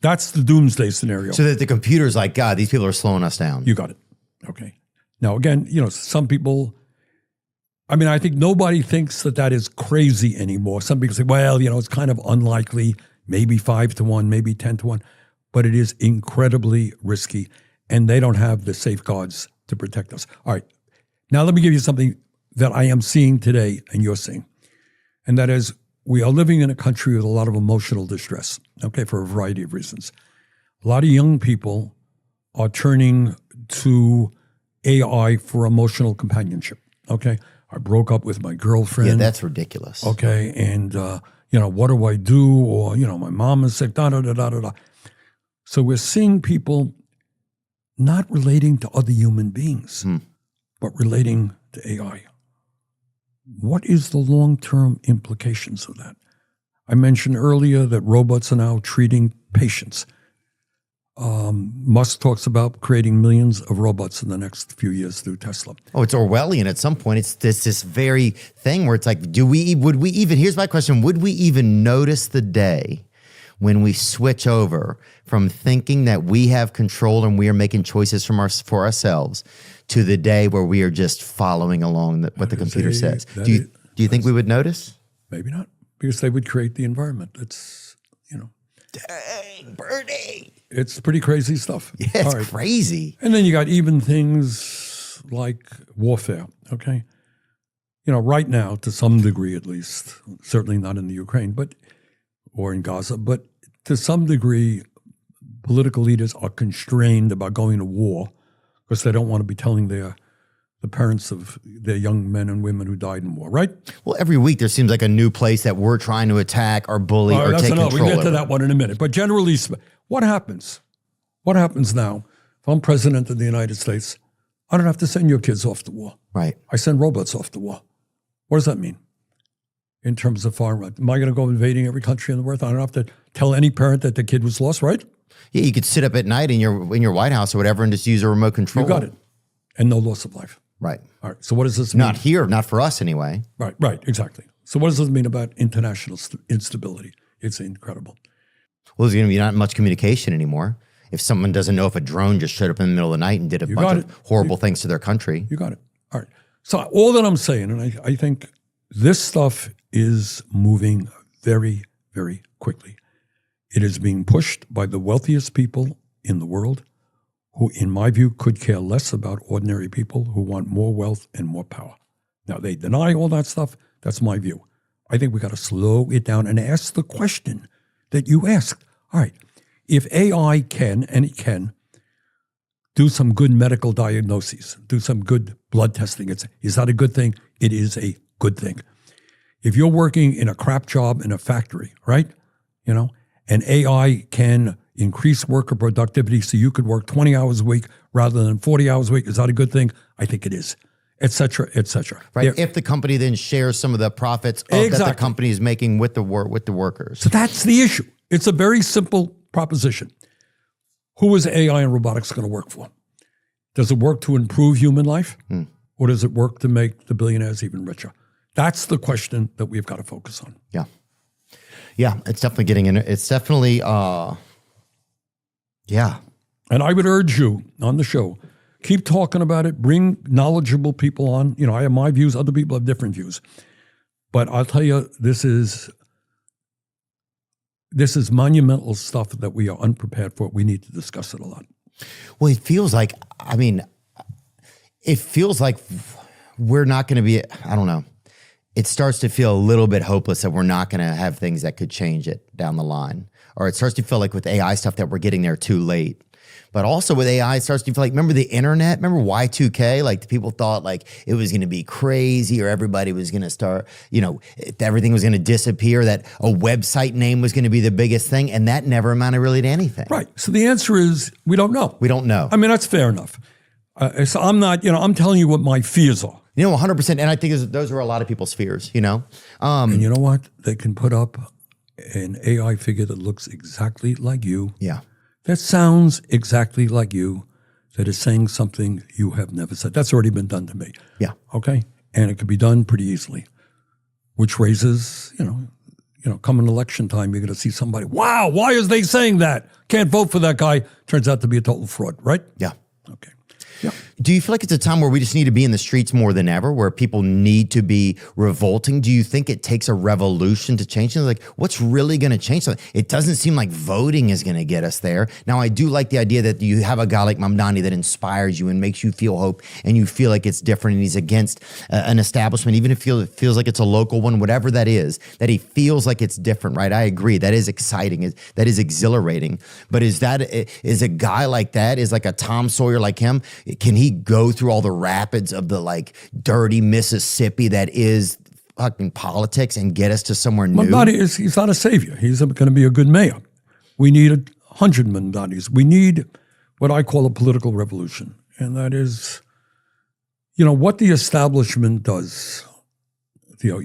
That's the doomsday scenario. So that the computer's like, God, these people are slowing us down. You got it. Okay. Now, again, some people, I think nobody thinks that is crazy anymore. Some people say, well, it's kind of unlikely, maybe 5 to 1, maybe 10 to 1, but it is incredibly risky, and they don't have the safeguards to protect us. All right. Now, let me give you something that I am seeing today and you're seeing, and that is we are living in a country with a lot of emotional distress, okay, for a variety of reasons. A lot of young people are turning to AI for emotional companionship, okay? I broke up with my girlfriend. Yeah, that's ridiculous. Okay, and, what do I do? Or, my mom is sick, da-da-da-da-da-da. So we're seeing people not relating to other human beings, but relating to AI. What is the long-term implications of that? I mentioned earlier that robots are now treating patients. Musk talks about creating millions of robots in the next few years through Tesla. Oh, it's Orwellian at some point. It's this very thing where it's like, here's my question, would we even notice the day when we switch over from thinking that we have control and we are making choices for ourselves to the day where we are just following along what the computer says? Do you think we would notice? Maybe not, because they would create the environment. It's, Dang, Bernie. It's pretty crazy stuff. Yeah, it's crazy. And then you got even things like warfare, okay? Right now, to some degree at least, certainly not in the Ukraine, or in Gaza, but to some degree, political leaders are constrained about going to war because they don't want to be telling the parents of their young men and women who died in war, right? Well, every week there seems like a new place that we're trying to attack or bully or take control over. We'll get to that one in a minute. But generally, what happens? What happens now? If I'm president of the United States, I don't have to send your kids off to war. Right. I send robots off to war. What does that mean in terms of foreign? Am I going to go invading every country in the world? I don't have to tell any parent that the kid was lost, right? Yeah, you could sit up at night in your White House or whatever and just use a remote control. You got it. And no loss of life. Right. All right. So what does this mean? Not here, not for us anyway. Right, exactly. So what does this mean about international instability? It's incredible. Well, there's going to be not much communication anymore. If someone doesn't know if a drone just showed up in the middle of the night and did a bunch of horrible things to their country. You got it. All right. So all that I'm saying, and I think this stuff is moving very, very quickly. It is being pushed by the wealthiest people in the world who, in my view, could care less about ordinary people who want more wealth and more power. Now, they deny all that stuff. That's my view. I think we got to slow it down and ask the question that you asked. All right, if AI can, and it can, do some good medical diagnoses, do some good blood testing, is that a good thing? It is a good thing. If you're working in a crap job in a factory, right, and AI can increase worker productivity so you could work 20 hours a week rather than 40 hours a week, is that a good thing? I think it is, et cetera, et cetera. Right. If the company then shares some of the profits that the company is making with the workers. So that's the issue. It's a very simple proposition. Who is AI and robotics going to work for? Does it work to improve human life? Or does it work to make the billionaires even richer? That's the question that we've got to focus on. Yeah. Yeah, it's definitely getting in. It's definitely, yeah. And I would urge you on the show, keep talking about it, bring knowledgeable people on. I have my views, other people have different views. But I'll tell you, this is monumental stuff that we are unprepared for. We need to discuss it a lot. Well, it feels like, we're not going to be, I don't know. It starts to feel a little bit hopeless that we're not going to have things that could change it down the line. Or it starts to feel like with AI stuff that we're getting there too late. But also with AI, it starts to feel like, remember the internet? Remember Y2K? Like the people thought like it was going to be crazy or everybody was going to start, everything was going to disappear, that a website name was going to be the biggest thing. And that never amounted really to anything. Right. So the answer is we don't know. We don't know. That's fair enough. So I'm not, I'm telling you what my fears are. 100%. And I think those are a lot of people's fears, And you know what? They can put up an AI figure that looks exactly like you. Yeah. That sounds exactly like you, that is saying something you have never said. That's already been done to me. Yeah. Okay? And it can be done pretty easily, which raises, come an election time, you're going to see somebody, wow, why is they saying that? can't vote for that guy. Turns out to be a total fraud, right? Yeah. Okay. Yeah. Do you feel like it's a time where we just need to be in the streets more than ever, where people need to be revolting? Do you think it takes a revolution to change things? Like, what's really going to change something? It doesn't seem like voting is going to get us there. Now, I do like the idea that you have a guy like Mamdani that inspires you and makes you feel hope, and you feel like it's different, and he's against an establishment, even if it feels like it's a local one, whatever that is, that he feels like it's different, right? I agree. That is exciting. That is exhilarating. But is a guy like that, is like a Tom Sawyer like him, can he go through all the rapids of the like dirty Mississippi that is fucking politics and get us to somewhere new? He's not a savior. He's going to be a good mayor. We need 100 Mamdanis. We need what I call a political revolution. And that is, what the establishment does. Theo,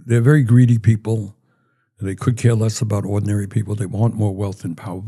they're very greedy people. They could care less about ordinary people. They want more wealth and power.